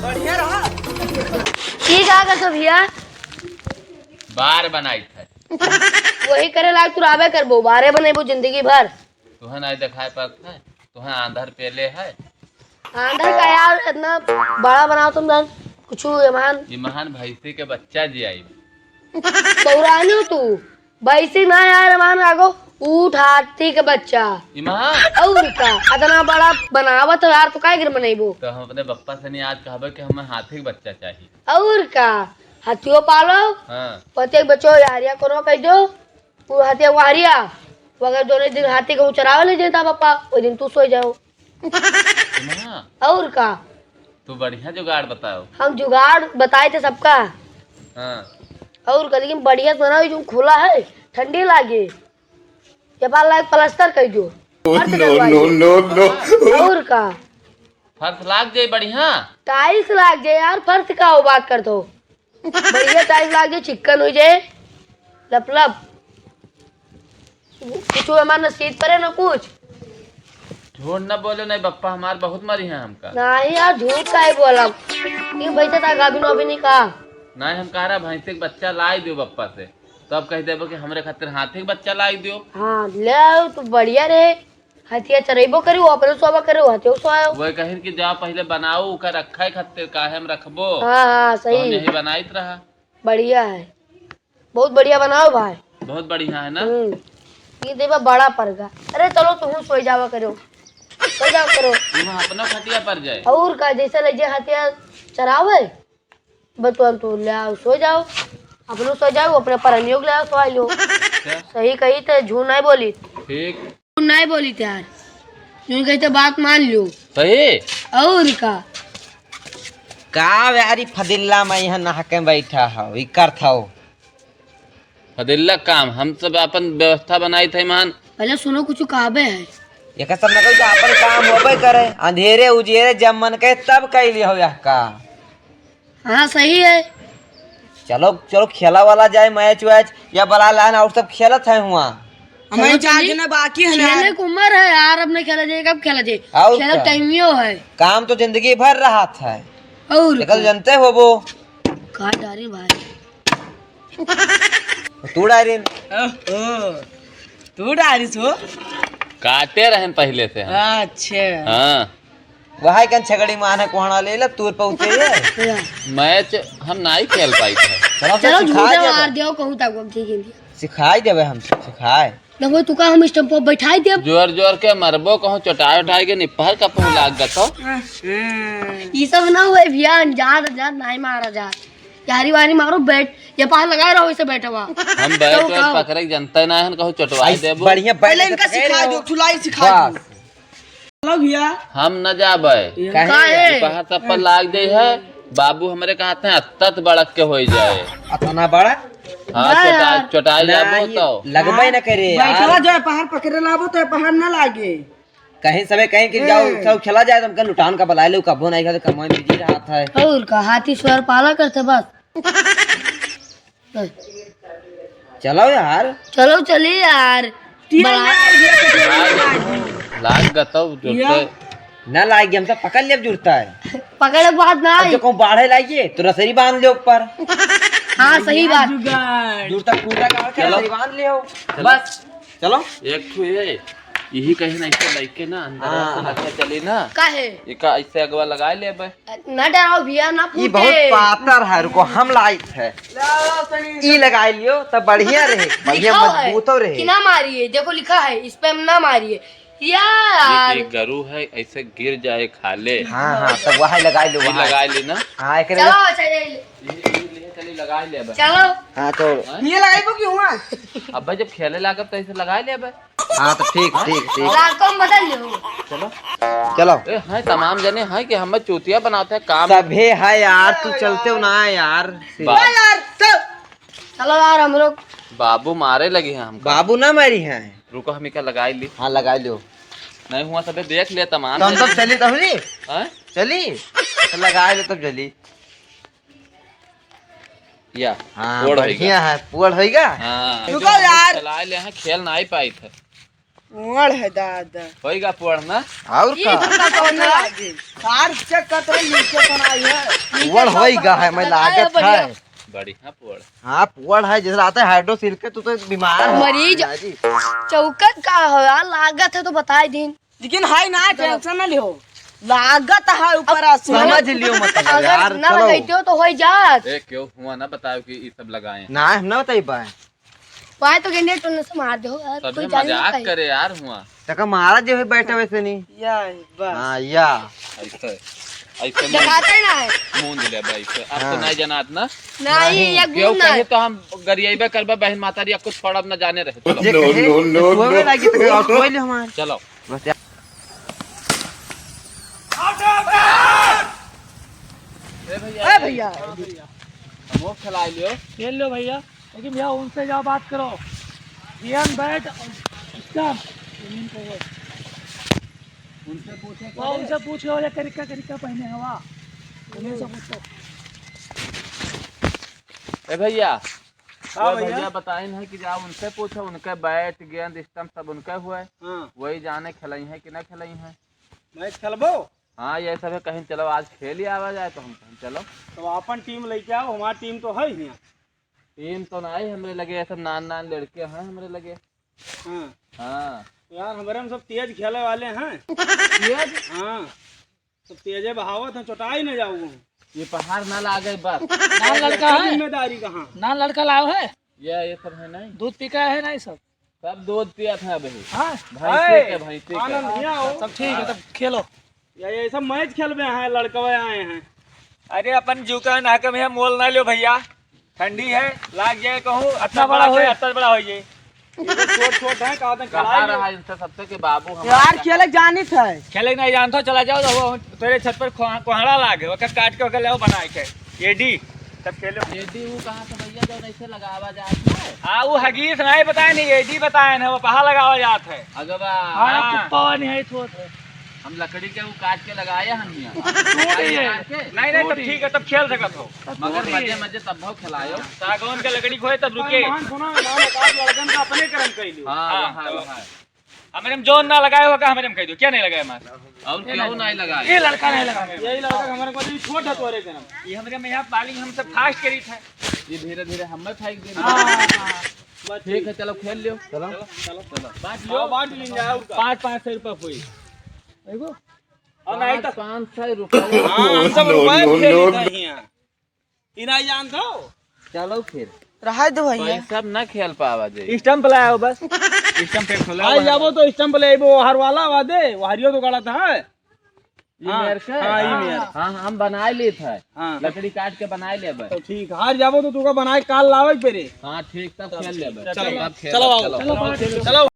बढ़िया रहा। ठीक आ गया भैया। बार बनाई थे वही करे लायक तू राबे करबो, बारे बनेबो जिंदगी भर। तुहन नहीं दिखाए पर है, तुहन आंधर पेले है। आंधर का यार इतना बड़ा बनाओ तुम जान कुछ ईमान ये महान भैंसी के बच्चा जी आई। पौरानी हो तू भैंसी ना यार ईमान आगो ऊँट हाथी के बच्चा ईमान और का इतना बड़ा बनावा तो यार तू काय गिर बनेबो। तो हम अपने बप्पा से नहीं आज कहबे कि हमें हाथी के बच्चा चाहिए। और का हाथियों पालो हाँ प्रत्येक बच्चों यारिया करो कह दो वो हाथी वारिया अगर दोनों दिन हाथी को चरावे ले जाता पापा वो दिन तू सो जाओ। ईमान, और का तू बढ़िया जुगाड़ बताओ। हम जुगाड़ बताए थे सबका। हाँ और का लेकिन बढ़िया बनाओ जो खुला है ठंडी लागे ये बार लायक प्लास्टर कर दो। और का फर्श लाग जाए बढ़िया। टाइल्स लाग जाए यार फर्श का वो बात कर दो बढ़िया टाइल्स लाग जाए चिकन हो जाए लप लप कुछ हमारा सीट पर है ना कुछ झूठ न बोलो नहीं बप्पा हमार बहुत मरी है हमका। नहीं यार झूठ का ही बोला ये भैया था गाभी नो भी नहीं कहा। नहीं हम कह रहा भैंसी के बच्चा लाई दो बप्पा से तो अब कह देबो कि हमरे खातिर हाथी के बच्चा लाई दियो। हाँ ले आओ तो बढ़िया रहे हथिया चरेबो करी अपने सोबा करे हथियो सोयो। वही कहिर कि जाओ पहले बनाओ का रखा है खातिर काहे हम रखबो। हाँ हाँ तो हम सही यही बनाइत रहा। बढ़िया है बहुत बढ़िया बनाओ भाई। बहुत बढ़िया है ना। ये देखा बड़ा पड़गा। अरे चलो तुम सो जावा करो सो जाओ करो तुम अपना खटिया पर जाए। और का जैसे ले जाए हथिया चरावे बतवन तू ले आओ सो जाओ अपनो सो जाओ अपने परनियोग ले आओ सो लो। सही कही तो झूठ नहीं बोली। ठीक झूठ नहीं बोली थे यार यूं कही तो बात मान लो। सही और का यारी फदिल्ला मैं यहाँ नहा के बैठा हूँ इकर था फदिल्ला काम हम सब अपन व्यवस्था बनाई थे मान। पहले सुनो कुछ कहावे है एक सब न कोई अपन काम होबे करे अंधेरे उजेरे जब मन के तब कैली हो यह का। हाँ सही है। चलो चलो खेला वाला जाए मैच वैच या बला लान और सब खेलत है हुआ हमें चार जना बाकी है खेलने की उम्र है यार अब नहीं खेला जाए कब खेला जाए और खेला क्या? टाइमियो है काम तो जिंदगी भर रहा था और लेकिन जानते हो वो कहा डारी भाई तू डायरिन तू डारिस हो। काटे रहे पहले से हम। अच्छा हाँ वहाँ कन छगड़ी माने कोहना ले ला तूर पहुंचे ये मैच हम नहीं खेल पाई थे। चलो चलो तो झूठे सिखाई मार देबे दियो कहूं तक अब ठीक है सिखाई देबे हम सिखाए देखो तू का हम स्टंप पर बैठाई दे जोर जोर के मरबो कहूँ चटाई उठाई के निपहर का पहुँ लाग गतो। ये सब ना हुए भैया अनजान अनजान नहीं मारा जा यारी वारी मारो बैठ ये पास लगाए रहो इसे बैठा हुआ हम बैठ बैठ पकड़े जनता ना है कहूँ चटवाई देबो। बढ़िया पहले इनका सिखा दो चुलाई सिखा दो। चलो भैया हम न जाबे काहे बाहर सब पर लाग जाए है बाबू हमारे कहते हैं अत्तत बड़क के हो जाए। अतना बड़ा हाँ चटाई जाबो तो लगबे न करे बैठवा यार जो है पहाड़ पकड़े लाबो तो पहाड़ ना लागे। कहीं समय कहीं कि जाओ सब खेला जाए तुम कल लुटान का बुला लो कबो नहीं खाते कमाई बिजी रहा था। और का हाथी स्वर पाला करते बस चलो यार चलो चलिए यार लाग गतो जुड़ते न लाएगी हम सब पकड़ ले जुड़ता है पकड़े बात ना अब जो कहूँ बाढ़े लाइए तो रसरी बांध ले ऊपर हाँ सही बात दूर तक कूड़ा का रसरी बांध ले बस चलो एक ठो ये यही कहीं ना ऐसे लइके ना अंदर से रखे चली ना काहे इका ऐसे अगवा लगा ले बे। ना डराओ भैया ना ये फूटे बहुत पातर है रुको हम लाई थे ई लगा लियो तब बढ़िया रहे बढ़िया लिखा है मजबूत रहे कि ना मारिए देखो लिखा है इस पे ना मारिए यार एक गरु है ऐसे गिर जाए खाले। हाँ हाँ तब वहाँ लगा लो ये वहाँ लगा ली ना हाँ एक चलो चलिए चली लगा ले बे। चलो हाँ तो ये लगाइबो क्यों हुआ। अब भाई जब खेले लागब तो ऐसे लगा ले बे। हाँ तो ठीक ठीक ठीक रात बदल लो चलो चलो ए हाय तमाम जने हाय कि हम चूतिया बनाते हैं काम। सभे है यार तू चलते हो ना यार चलो यार हम लोग बाबू मारे लगे हैं हमको। बाबू ना मरी है रुको हम इका लगाई ली हाँ लगा लो नहीं हुआ सबे देख ले तमाम तो हम सब चली तब नहीं हैं? चली तो लगा लो तब जल्दी या हाँ पोड़ बढ़िया है पुअड़ होगा। हाँ रुको यार। चला ले हैं, खेल ना ही पाई थे उड़ है दादा होएगा पोड़ ना। और का कार चेक कर रही नीचे बनाई है। पुअड़ होगा है मैं लागत है। बढ़िया पोड़। हाँ पुअड़ है जैसे आता है हाइड्रोसिल के तू तो बीमार है। मरीज। हाँ जी। चौकट का है यार, लागत है तो बताए दिन। लेकिन हाई ना टेंशन ना लियो, लागत है ऊपर से। समझ लियो मतलब अगर यार ना चलो। लगाते हो तो हो जात। ए क्यों हुआ ना बताओ कि ये सब लगाए हैं। ना हम ना बताई पाए। पाए तो गेंडे टोने से मार दो यार, तभी कोई जाने ना मजाक पाए। करे यार हुआ तका मारा जो है बैठे वैसे नहीं। या बस हाँ या ऐसे ऐसे दिखाते ही ना है। मूंद ले भाई से अब तो हाँ। नहीं जनात ना। नहीं ये क्यों गुण ना कहे है। तो हम गरियाबे करबा बहन माता री कुछ छोड़ब न जाने रहे। चलो जे कहे सोवे लागी तका और सोई ले हमार चलो बस यार। ए भैया वो खिला लियो। खेल लो भैया, लेकिन भैया उनसे जाओ बात करो। रियान बैठ स्टंप उनसे पूछे वो उनसे पूछ लो ये करिका करिका पहने हवा उन्हीं से पूछो। ए भैया हाँ वो भैया। भैया बताए नहीं कि जाओ उनसे पूछो उनके बैट गेंद स्टंप सब उनके हुए हाँ वही जाने खिलाई है कि ना खिलाई है। मैच खेलबो हाँ ये सब है कहीं चलो आज खेल ही आवा जाए तो हम कहीं चलो। तो अपन टीम लेके आओ, हमारी टीम तो है ही। टीम तो नहीं हमरे लगे ये सब नान नान लड़के हैं हमरे लगे। हाँ हाँ तो यार हमारे में सब तेज खेले वाले हैं। तेज हाँ सब तेजे बहावत है, चौटाई न जाऊँ। ये पहाड़ ना ला गए बस। नान लड़का है, जिम्मेदारी कहाँ। नान लड़का लाओ है, ये सब है नहीं दूध पी का है नहीं सब। सब दूध पिया था अभी हाँ भैंसी आनंद के। यहाँ आओ। सब ठीक है, तब खेलो। ये सब मैच खेलबे हैं, लड़कवे आए हैं। अरे अपन जूका नाक में है, मोल ना लो भैया, ठंडी है लाग जाए कहूँ इतना बड़ा हो जाए। अत्तर बड़ा हो जाए। ये तो छोट छोट है, कहा कहा रहा इनसे सबसे कि बाबू हम यार खेले जानी था। खेले नहीं जानते चला जाओ तो वो तेरे छत पर कोहड़ा लागे ओकर काट के ओकर ले बना के एडी तब खेलो। एडी वो कहाँ से भैया जो ऐसे लगावा जाता है। हाँ वो हगीस नहीं बताए नहीं, एडी बताए ना, वो पहा लगावा जात है। अगवा हाँ कुप्पा नहीं है तो हम लकड़ी के वो काट के लगाए हम यहाँ। नहीं नहीं तब ठीक है, तब खेल सकत हो। मगर मजे मजे तब हो खिलायो। सागौन के लकड़ी खोए तब रुके। लड़कन का अपने कर्म कर लियो। हाँ वहाँ वहाँ हमारे में जोन ना लगाए होगा, हमारे में कह दो क्या नहीं लगाए मार। और क्यों नहीं लगाए। ये लड़का नहीं लगा। यही लड़का हमारे को छोट है तोरे कर्म। ये हमारे में यहाँ बालिंग हम सब फास्ट करी था। ये धीरे धीरे हमें फेंक दे। बस ठीक है चलो खेल लियो। चलो बांट लो बांट लेंगे उसका। 500 रुपये हुई। देखो और नहीं तो 500 रुपये। हाँ हम सब रुपए खेली था यहाँ। इनाई जानते हो। चलो फिर रहा दो भैया। सब न खेल पावा जे। स्टंप लाया हो बस, स्टंप पे खोला आज जाबो तो स्टंप ले वो हर वाला वादे वो हरियो तो गलत है। ये मेरे के हाँ, ये मेरे। हाँ हम बनाए लिए थे हाँ लकड़ी काट के बनाए ले तो ठीक हार जाबो तो तुका बनाए काल लावे पेरे। हाँ ठीक तब खेल ले चलो तब खेल चलो चलो चलो